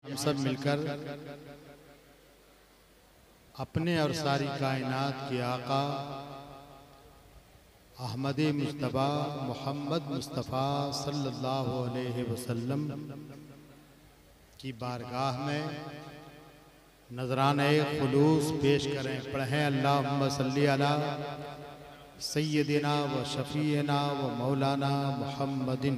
हम सब मिलकर अपने और सारी कायनात के आका अहमद मुस्तफ़ा मोहम्मद मुस्तफ़ा सल्लल्लाहु अलैहि वसल्लम की बारगाह में नजराने खुलूस पेश करें। पढ़ें अल्लाहुम्मा सल्ली अला सय्यदिना व शफीना व मौलाना मुहम्मदिन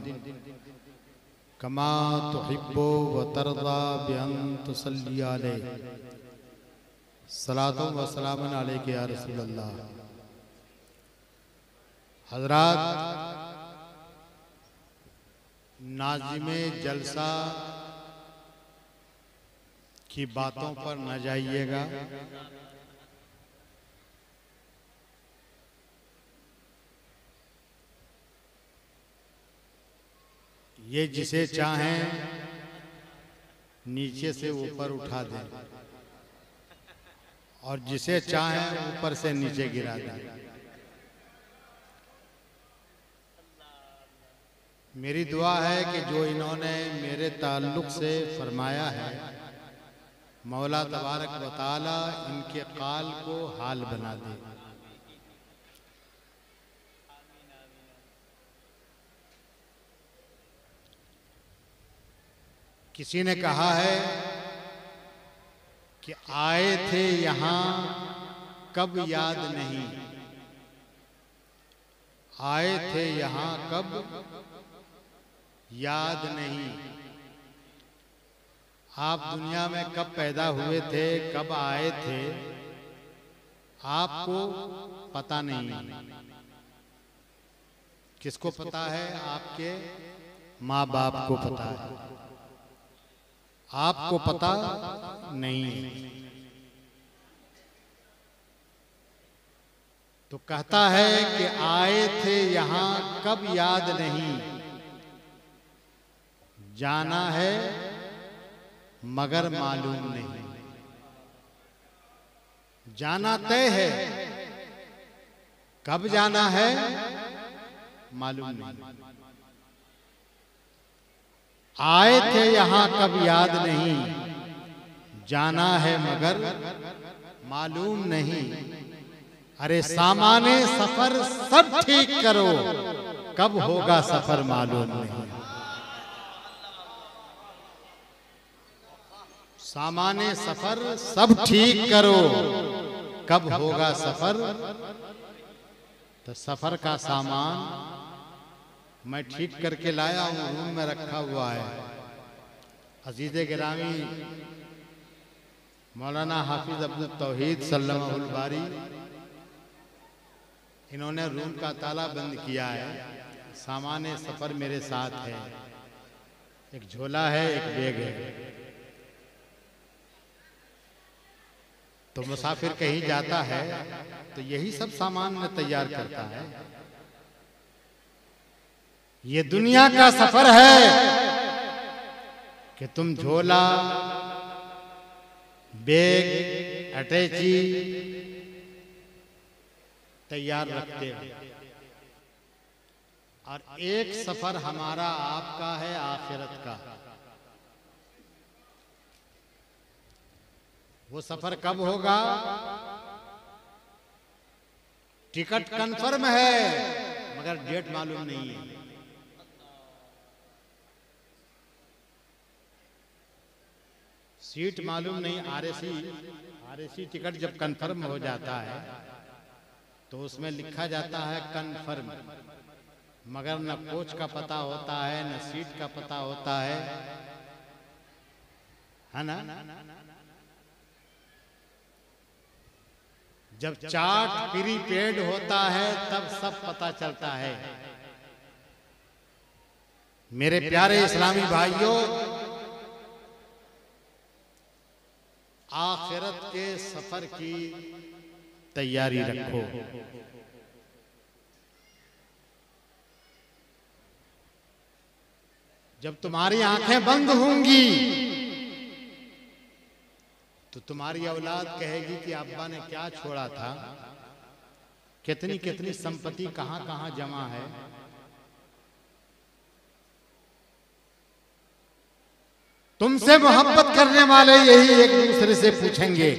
कमा तुहिब्बु व तरदा बिअन तुसल्ली अलैहि सलातो व सलामन अलैका या रसूल अल्लाह। हजरात, नाज़िमे जलसा की बातों पर न जाइएगा। ये जिसे चाहें नीचे से ऊपर उठा दें और जिसे चाहें ऊपर से नीचे गिरा दें। मेरी दुआ है कि जो इन्होंने मेरे ताल्लुक से फरमाया है, मौला तबारक व तआला इनके काल को हाल बना दे। किसी ने कहा है कि आए थे यहाँ कब याद नहीं, आए थे यहाँ कब याद नहीं। आप दुनिया में कब पैदा हुए थे, कब आए थे, आपको पता नहीं। किसको पता है? आपके माँ बाप को पता है, आपको पता नहीं। तो कहता है कि आए थे यहाँ कब याद नहीं, जाना है मगर मालूम नहीं। जाना तय है, कब जाना है मालूम नहीं। आए थे यहाँ कब याद नहीं, जाना है मगर मालूम नहीं। अरे सामाने सफर सब ठीक करो, कब होगा सफर मालूम नहीं। सामाने सफर सब ठीक करो, कब होगा सफर। तो सफर का सामान मैं ठीक करके लाया हूँ, रूम में रखा हुआ है। अजीज़े गिरामी मौलाना हाफिज अब्दुल तौहीद सल्लल्लाहु बारी, इन्होंने रूम का ताला बंद किया है। सामाने सफर मेरे साथ है, एक झोला है, एक बैग है। तो मुसाफिर कहीं जाता है तो यही सब सामान में तैयार करता है। ये दुनिया का सफर है कि तुम झोला, बैग, अटैची तैयार रखते हो। और एक सफर हमारा आपका है आखिरत का। वो सफर कब होगा? टिकट कंफर्म है मगर डेट मालूम नहीं है। सीट मालूम नहीं। आरएसी टिकट जब कंफर्म हो जाता है तो उसमें लिखा जाता है कंफर्म, मगर न कोच का पता होता है, न सीट का पता होता है ना। जब चार्ट प्रीपेड होता है तब सब पता चलता है। मेरे प्यारे इस्लामी भाइयों, आखिरत के सफर की तैयारी रखो। जब तुम्हारी आंखें बंद होंगी तो तुम्हारी औलाद कहेगी कि अब्बा ने क्या छोड़ा था, कितनी कितनी संपत्ति कहां कहां जमा है। तुमसे मोहब्बत करने वाले यही एक दूसरे से पूछेंगे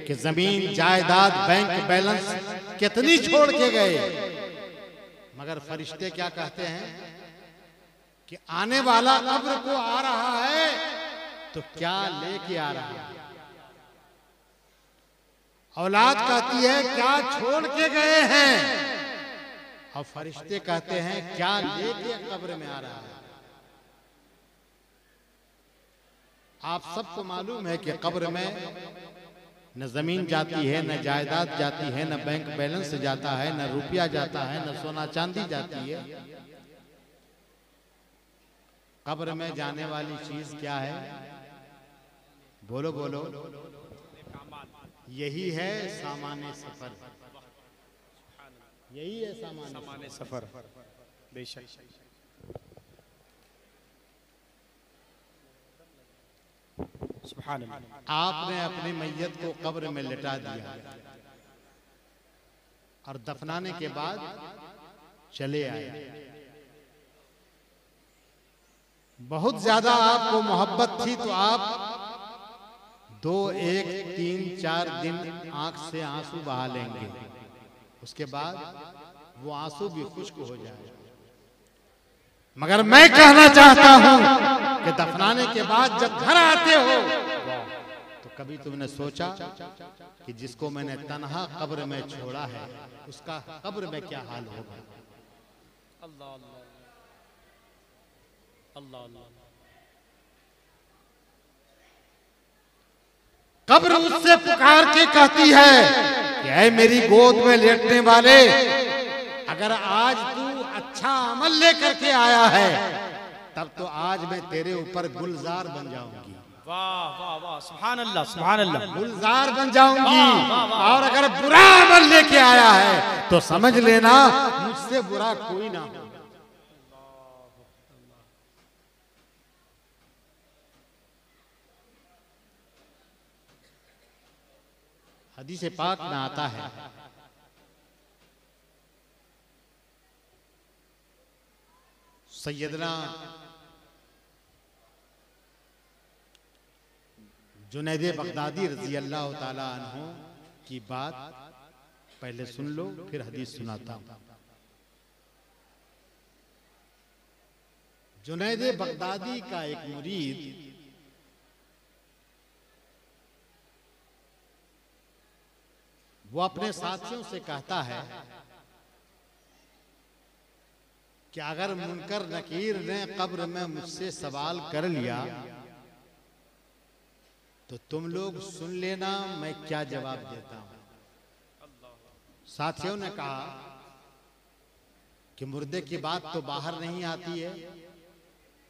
कि जमीन जायदाद बैंक बैलेंस कितनी छोड़ के गए। मगर फरिश्ते क्या कहते हैं कि आने वाला कब्र को आ रहा है तो क्या लेके आ रहा है। औलाद कहती है क्या छोड़ के गए हैं, और फरिश्ते कहते हैं क्या लेके कब्र में आ रहा है। आप सबको मालूम है कि कब्र में न जमीन जाती है, न जायदाद जाती है, न बैंक बैलेंस जाता है, न रुपया जाता है, न सोना चांदी जाती है। कब्र में जाने वाली चीज क्या है? बोलो बोलो। यही है सामान्य सफर, यही है सामान्य सफर। बेशक आपने अपनी मैयत को कब्र में लिटा दिया और दफनाने के बाद चले आए। बहुत ज्यादा आपको मोहब्बत थी तो आप 2, 1, 3, 4 दिन आंख से आंसू बहा लेंगे, उसके बाद वो आंसू भी खुश्क हो जाए। मगर मैं कहना चाहता हूं कि दफनाने के बाद जब घर आते हो तो कभी तुमने सोचा कि जिसको मैंने तन्हा कब्र में छोड़ा है उसका कब्र में क्या हाल होगा। अल्लाह अल्लाह अल्लाह। कब्र उससे पुकार के कहती है कि ऐ मेरी गोद में लेटने वाले, अगर आज तू अच्छा अमल लेकर के आया है तब तो आज मैं तेरे ऊपर गुलजार बन जाऊंगी। वाह वाह वाह, सुभान अल्लाह सुभान अल्लाह। गुलजार बन जाऊंगी। और अगर बुरा अमल लेके आया है तो समझ लेना मुझसे बुरा कोई ना हो। हदीस पाक में आता है सैयदना जुनैद बगदादी रजी अल्लाह ताला अन्हु की बात पहले सुन लो, फिर हदीस सुनाता हूं। जुनैद बगदादी का एक मुरीद वो अपने साथियों से कहता है कि अगर मुनकर नकीर ने कब्र में मुझसे सवाल कर लिया तो तुम लोग सुन लेना मैं क्या जवाब देता हूं। साथियों ने कहा कि मुर्दे की बात तो बाहर नहीं आती है,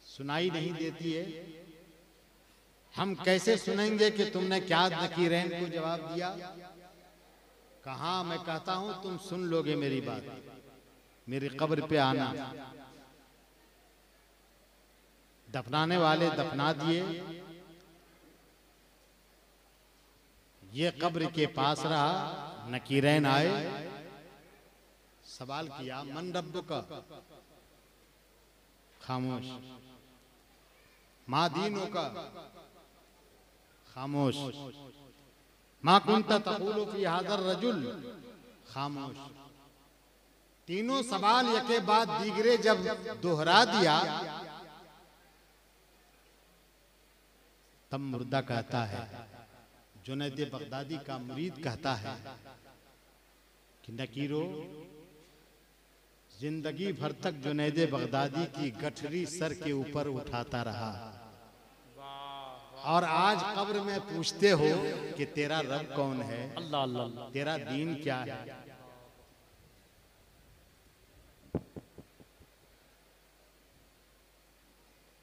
सुनाई नहीं देती है, हम कैसे सुनेंगे कि तुमने क्या नकीरैन को जवाब दिया। कहा मैं कहता हूं तुम सुन लोगे मेरी बात, मेरी कब्र पे आना। दफनाने वाले दफना दिए, ये कब्र के पास रहा। नकीरैन आए, सवाल किया मन रब्बुका, खामोश। मा दीनुका, खामोश। मा कुंता तक़ूलु फी हाज़र रजुल, खामोश। तीनों सवाल यके बाद दीगरे जब दोहरा दिया तब मुर्दा कहता है, जुनैद बगदादी का मुरीद कहता है कि नकीरो, जिंदगी भर तक जुनैद बगदादी की गठरी सर के ऊपर उठाता रहा और आज कब्र में पूछते हो कि तेरा रब कौन है, अल्लाह अल्लाह, तेरा दीन क्या है।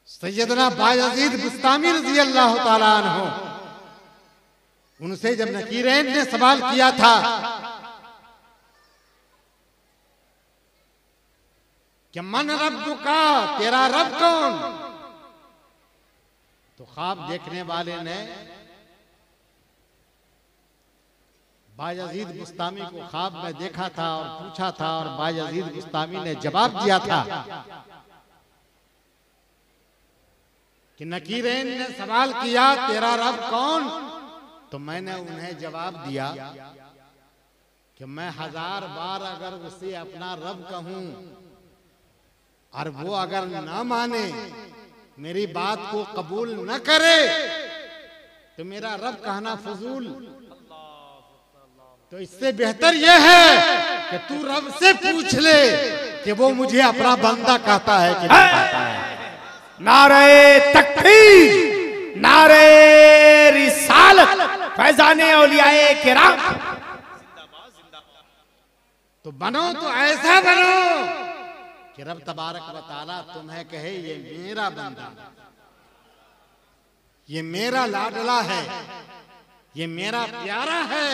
सैयदना बायजीद बुस्तामी रज़ी अल्लाह ताला अन्हु, उनसे जब नकीरैन ने सवाल किया था कि मन रब्बुका, तेरा रब कौन, तो ख्वाब देखने वाले ने बायजीद बुस्तामी को ख्वाब में देखा था और पूछा था और बायजीद बुस्तामी ने जवाब दिया था कि नकीरेन ने सवाल किया तेरा रब कौन, तो मैंने उन्हें जवाब दिया कि मैं 1000 बार अगर उसे अपना रब कहूं और वो अगर ना माने, मेरी बात को कबूल न करे, तो मेरा रब कहना फजूल। तो इससे बेहतर यह है कि तू रब से पूछ ले कि वो मुझे अपना बंदा कहता है कि नहीं कहता है। नारे तकबीर, नारे रिसालत, फैजाने औलियाए किराम। तो बनो तो ऐसा बनो कि रब तबारक व तआला तुम्हें कहे ये मेरा बंदा, ये मेरा लाडला है, ये मेरा प्यारा है।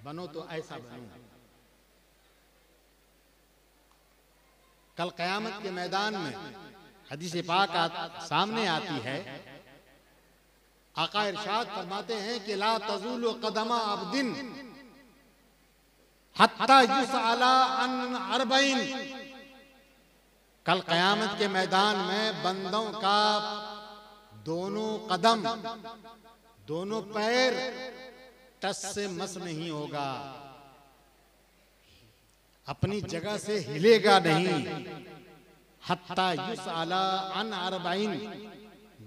बनो तो ऐसा बनो। कल क़यामत के मैदान में हदीस पाक सामने आती है, आका इरशाद फरमाते हैं कि ला तज़ूलु क़दमा अब्दिन हत्ता युसअला अन अर्बईन। कल क़यामत के मैदान में बंदों का दोनों कदम, दोनों पैर टस से मस नहीं होगा, अपनी जगह से हिलेगा नहीं। हत्ता युसअला अन अर्बईन,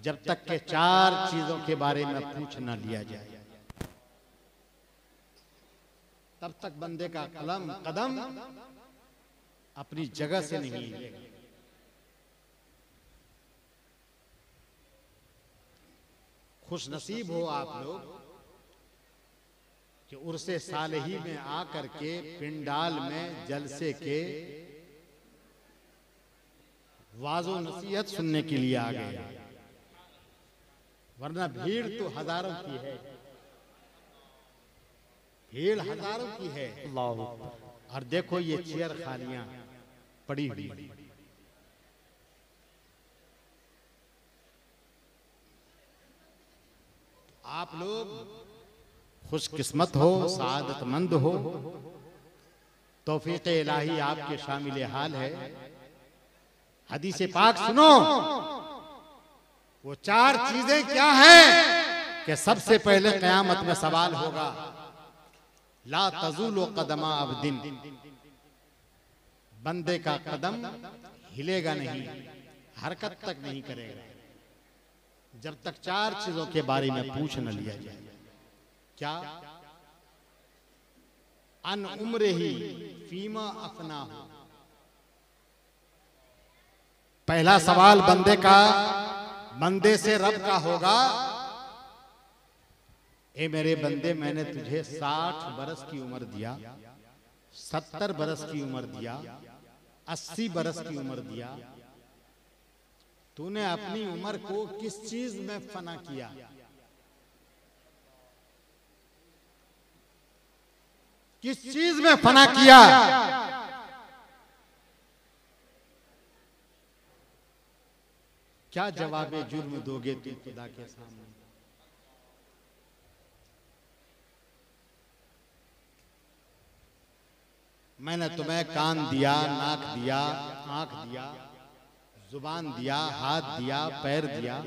जब तक के 4 चीजों के बारे में पूछ न लिया जाए, तब तक बंदे का कदम अपनी जगह से नहीं हिलेगा। खुश नसीब हो आप लोग कि उर्से सालही में आकर के पिंडाल में जलसे के वाजो नसीहत सुनने के लिए आ गए, वरना भीड़ तो हजारों की है, भीड़ हजारों की है। और देखो ये चेयर खालियां पड़ी हुई। आप लोग खुशकिस्मत हो, सादतमंद हो, तौफीक इलाही आपके शामिल हाल है। हदीस पाक सुनो, वो 4 चीजें क्या हैं कि सबसे पहले क़यामत में सवाल होगा, ला तज़ूलु क़दमा अब्दिन, बंदे का कदम हिलेगा नहीं, हरकत तक नहीं करेगा, जब तक 4 चीजों के बारे में पूछ न लिया जाए। क्या? अन उम्र ही फीमा अफना हो। पहला सवाल बंदे से रब का होगा, ए मेरे बंदे, मैंने तुझे 60 बरस की उम्र दिया, 70 बरस की उम्र दिया, 80 बरस की उम्र दिया, तूने अपनी उम्र को किस चीज में फना किया? किस चीज में फना किया? क्या जवाब जुर्म दोगे तुम खुदा के सामने? मैंने तुम्हें कान दिया, नाक दिया, आंख दिया, जुबान दिया, हाथ दिया, पैर दिया।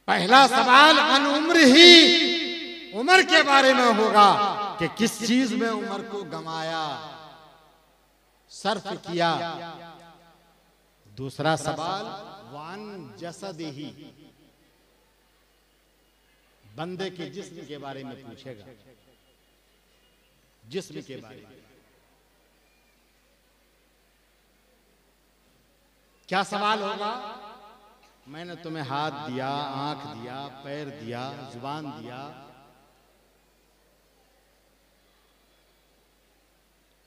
पहला सवाल अन उम्र ही, उम्र के बारे में होगा कि किस चीज में उम्र को गंवाया, सर्फ किया। दूसरा सवाल वान जसद ही, बंदे के जिस्म के बारे में पूछेगा, जिस्म के बारे में। क्या सवाल होगा? मैंने तुम्हें हाथ दिया, आंख दिया, पैर दिया, जुबान दिया,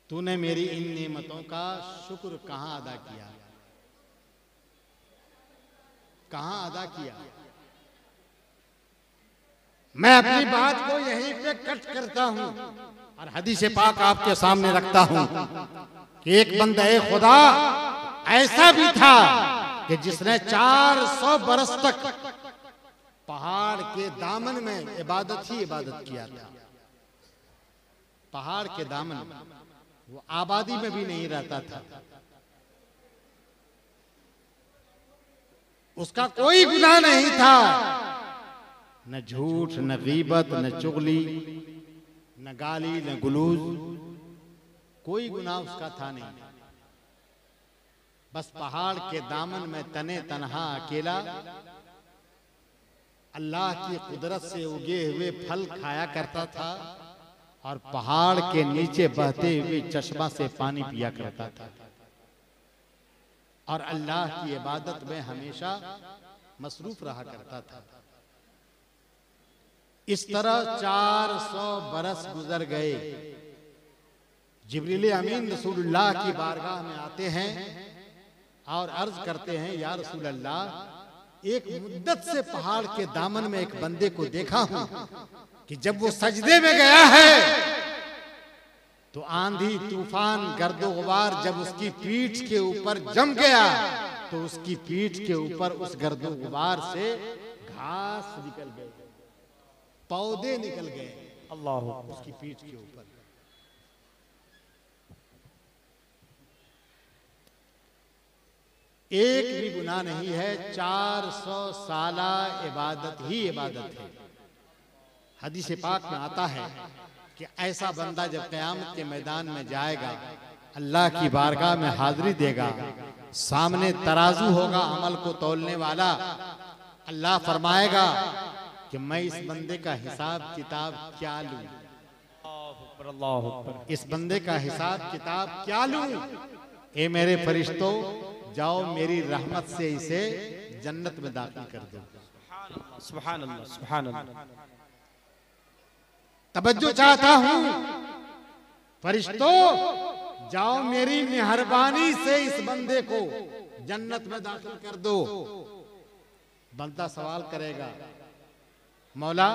तूने मेरी इन नेमतों का शुक्र कहां अदा किया? कहां अदा किया? मैं अपनी बात को यहीं पे कट करता हूं और हदीस पाक आपके सामने रखता हूं कि एक बंदा खुदा ऐसा भी था कि जिसने 400 बरस तक पहाड़ के दामन में इबादत ही इबादत किया था। पहाड़ के दामन में, वो आबादी में भी नहीं रहता था। उसका कोई गुनाह नहीं था, न झूठ, न गीबत, न चुगली, न गाली, न गुलूज, कोई गुनाह उसका था नहीं। बस पहाड़ के दामन में तने तनहा अकेला अल्लाह की कुदरत से उगे हुए फल खाया करता था और पहाड़ के नीचे बहते हुए चश्मा से पानी पिया करता था और अल्लाह की इबादत में हमेशा मसरूफ रहा करता था। इस तरह 400 बरस गुजर गए। जिब्रील अमीन रसूलुल्लाह की बारगाह में आते हैं और अर्ज करते हैं, या रसूल अल्लाह, एक मुद्दत से पहाड़ के दामन में एक बंदे को देखा हूं कि जब वो सजदे में गया है तो आंधी, तूफान, गर्दो गुबार जब उसकी पीठ के ऊपर जम गया तो उसकी पीठ के ऊपर उस गर्दो गुबार से घास निकल गए, पौधे निकल गए अल्लाह उसकी पीठ के ऊपर। एक भी गुनाह नहीं है, 400 साला इबादत ही इबादत है। हदीस पाक में आता है कि ऐसा बंदा जब क़यामत के मैदान में जाएगा, अल्लाह की बारगाह में हाजिरी देगा, सामने तराजू होगा अमल को तौलने वाला, अल्लाह फरमाएगा कि मैं इस बंदे का हिसाब किताब क्या लूं, इस बंदे का हिसाब किताब क्या लूं। ए मेरे फरिश्तों, जाओ मेरी रहमत से इसे जन्नत में दाखिल कर दो। सुभान अल्लाह, सुभान अल्लाह। तवज्जो चाहता हूं फरिश्तों, जाओ मेरी मेहरबानी से इस बंदे को जन्नत में दाखिल कर दो। बंदा सवाल करेगा, मौला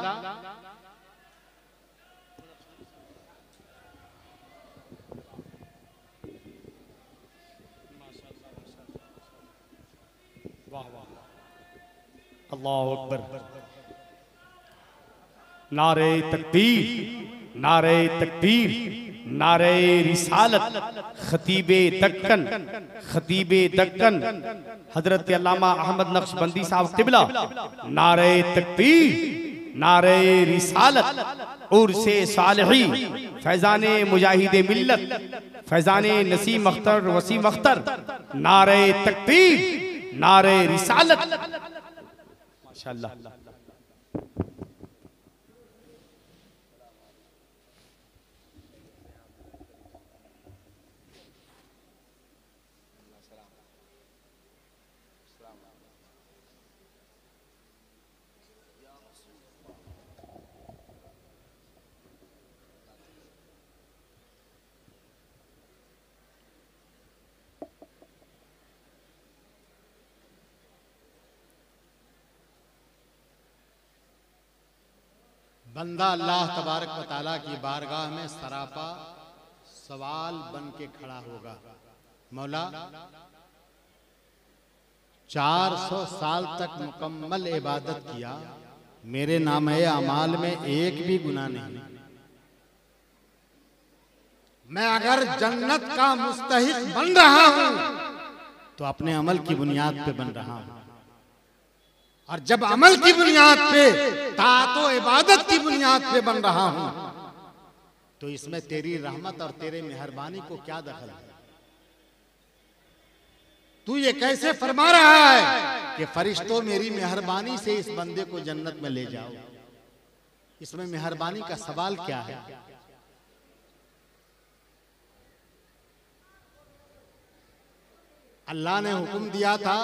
अल्लाहु अकबर। नारे तकबीर, नारे तकबीर, नारे रिसालत। खतीबे दक्कन, खतीबे दक्कन हजरत अल्लामा अहमद नक्शबंदी साहब क़िबला, नारे तकबीर, नारे रिसालत। उर्से सालही, फैजाने मुजाहिदे मिल्लत, फैजाने नसीम अख्तर, वसीम अख्तर, नारे तकबीर, नारे रिसालत। माशाअल्लाह। बंदा अल्लाह तबारक व तआला की बारगाह में सरापा सवाल बन के खड़ा होगा, मौला 400 साल तक मुकम्मल इबादत किया, मेरे नामे अमाल में एक भी गुनाह नहीं, मैं अगर जन्नत का मुस्तहिक बन रहा हूं तो अपने अमल की बुनियाद पे बन रहा हूं, और जब अमल की बुनियाद पे, ताअत इबादत की बुनियाद पे बन रहा हूं तो इसमें तेरी रहमत और तेरे मेहरबानी को क्या दखल है? तू ये कैसे फरमा रहा है कि फरिश्तों मेरी मेहरबानी से इस बंदे को जन्नत में ले जाओ? इसमें मेहरबानी का सवाल क्या है? अल्लाह ने हुक्म दिया था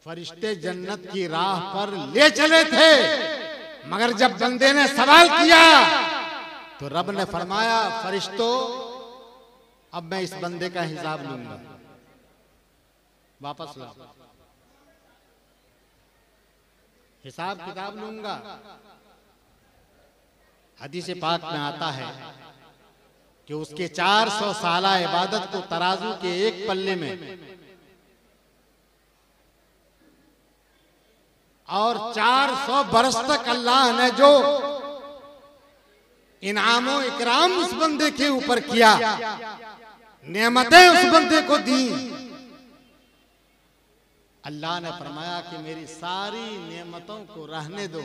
फरिश्ते जन्नत की राह पर ले चले थे, मगर जब बंदे ने सवाल किया तो रब ने फरमाया, फरिश्तों अब मैं इस बंदे का हिसाब लूंगा, वापस लाओ, हिसाब किताब लूंगा। हदीस पाक में आता है कि उसके 400 साला इबादत को तराजू के एक पल्ले में और 400 बरस तक अल्लाह ने जो इनामो इकराम उस बंदे के ऊपर किया, नेमतें उस बंदे को दी, अल्लाह ने फरमाया कि मेरी सारी नेमतों को रहने दो,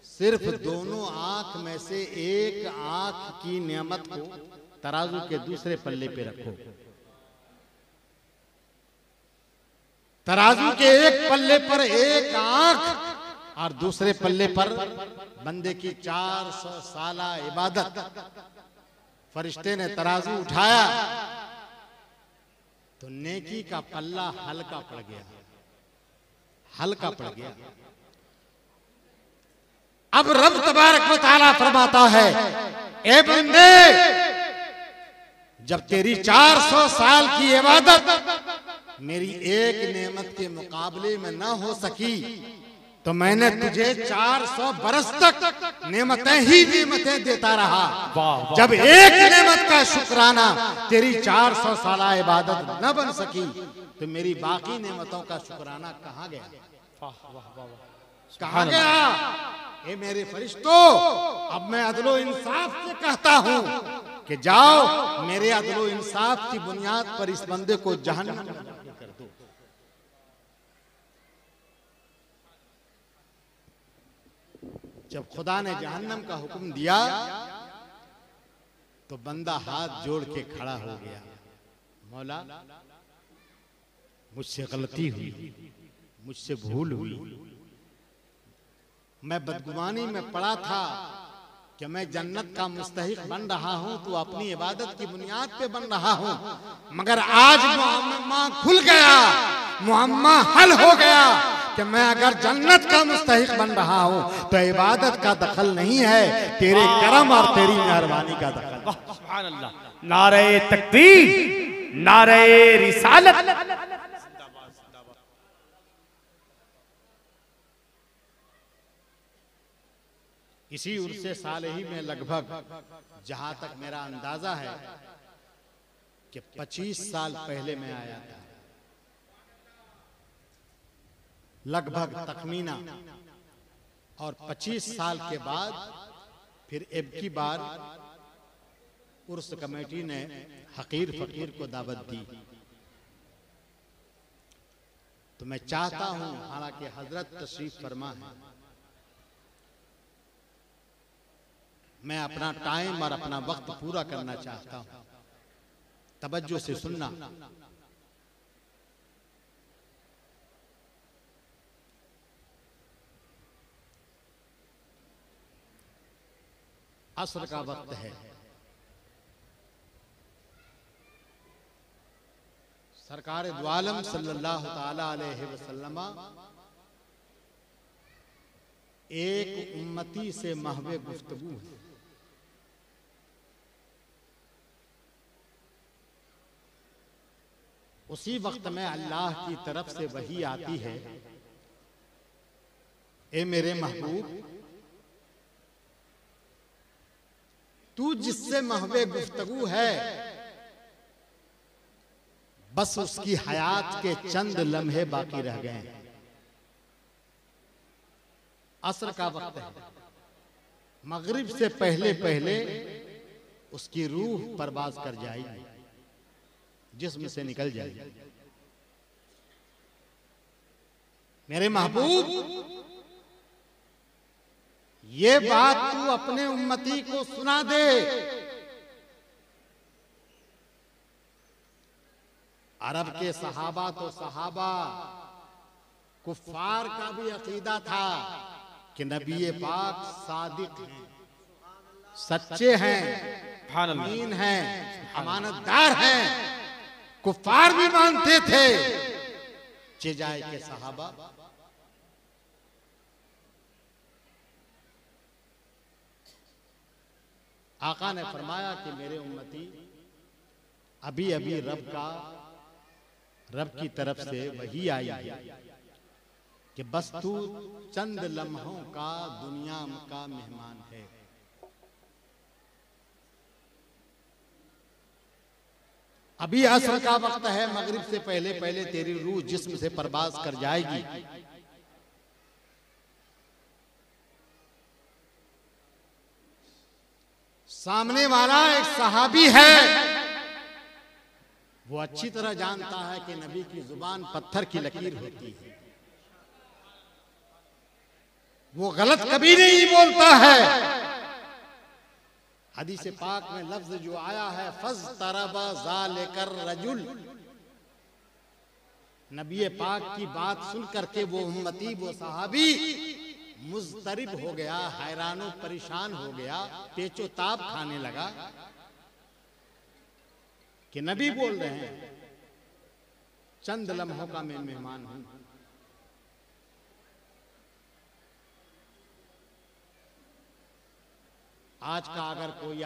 सिर्फ दोनों आंख में से एक आंख की नेमत को तराजू के दूसरे पल्ले पे रखो। तराजू के एक पल्ले पर एक आंख और दूसरे पल्ले पर बंदे की 400 साला इबादत। फरिश्ते ने तराजू उठाया तो नेकी का पल्ला हल्का पड़ गया, हल्का पड़ गया। अब रब तबारक व तआला फरमाता है, ए बंदे, जब तेरी 400 साल की इबादत मेरी एक नेमत के मुकाबले में ना हो सकी तो मैंने तुझे 400 बरस तक नेमतें ही नेमतें देता रहा। जब एक नेमत का शुक्राना तेरी 400 साला इबादत न बन सकी तो मेरी बाकी नेमतों का शुक्राना कहाँ गया? कहाँ गया? ए मेरे फरिश्तों, अब मैं अदलो इंसाफ से कहता हूं कि जाओ मेरे अदलो इंसाफ की बुनियाद पर इस बंदे को जहन्नम में कर दो। जब खुदा ने जहन्नम का हुक्म दिया तो बंदा हाथ जोड़ के खड़ा हो गया, मौला मुझसे गलती हुई, मुझसे भूल हुई, मैं बदगुमानी में पड़ा था कि मैं जन्नत का मुस्तहिक बन रहा हूं, तो अपनी इबादत की बुनियाद पे बन रहा हूं, मगर आज मुअम्मा खुल गया, मुअम्मा हल हो गया कि मैं अगर जन्नत का मुस्तहिक बन रहा हूं तो इबादत का दखल नहीं है, तेरे करम और तेरी मेहरबानी का दखल। सुभान अल्लाह। नारे तकबीर, नारे रिसालत। इसी उर्से सालेही में लगभग, जहां तक मेरा अंदाजा है कि 25 साल पहले मैं आया था, लगभग तखमीना, और 25 साल के बाद फिर अब की बार उर्स कमेटी ने हकीर फकीर को दावत दी। तो मैं चाहता हूं, हालांकि हजरत तशरीफ फरमा है, मैं अपना टाइम और अपना वक्त पूरा करना चाहता हूं, तवज्जो से सुनना। असर का वक्त है, सरकार दो आलम सल्लल्लाहु ताला अलैहि वसल्लम एक उम्मती से महवे गुफ्तगू है। उसी वक्त में अल्लाह की तरफ से वही आती है, ए मेरे महबूब, तू जिससे महवे गुफ्तगू है बस उसकी हयात के चंद लम्हे बाकी रह गए हैं। असर का वक्त है, मगरिब से पहले पहले उसकी रूह परवाज कर जाएगी, जिस्म से निकल जाएगी। मेरे महबूब, ये बात तू अपने उम्मती को सुना दे। अरब के सहाबा तो सहाबा, कुफ्फार का भी अकीदा था कि नबी पाक सादिक हैं, सच्चे हैं, अमीन हैं, अमानतदार हैं। कुफ्फार भी मानते थे। चेजाए के सहाबा आका ने फरमाया कि मेरे उम्मती, अभी अभी रब की तरफ से वही आई है कि बस तू चंद लम्हों का दुनिया का मेहमान है। अभी असर का वक्त है, मगरिब से पहले पहले तेरी रूह जिस्म से परवाज कर जाएगी। सामने वाला एक सहाबी है, वो अच्छी तरह जानता है कि नबी की जुबान पत्थर की लकीर होती है, वो गलत कभी नहीं बोलता है। हदीस पाक में लफ्ज जो आया है फज तरबा ज़ालिकर रजुल, नबी पाक की बात सुन करके वो उम्मती, वो सहाबी मुज़तरिब हो गया, हैरानो परेशान हो गया, पेचो ताप खाने लगा कि नबी बोल रहे हैं, चंद लम्हों का मैं मेहमान हूं। आज का अगर कोई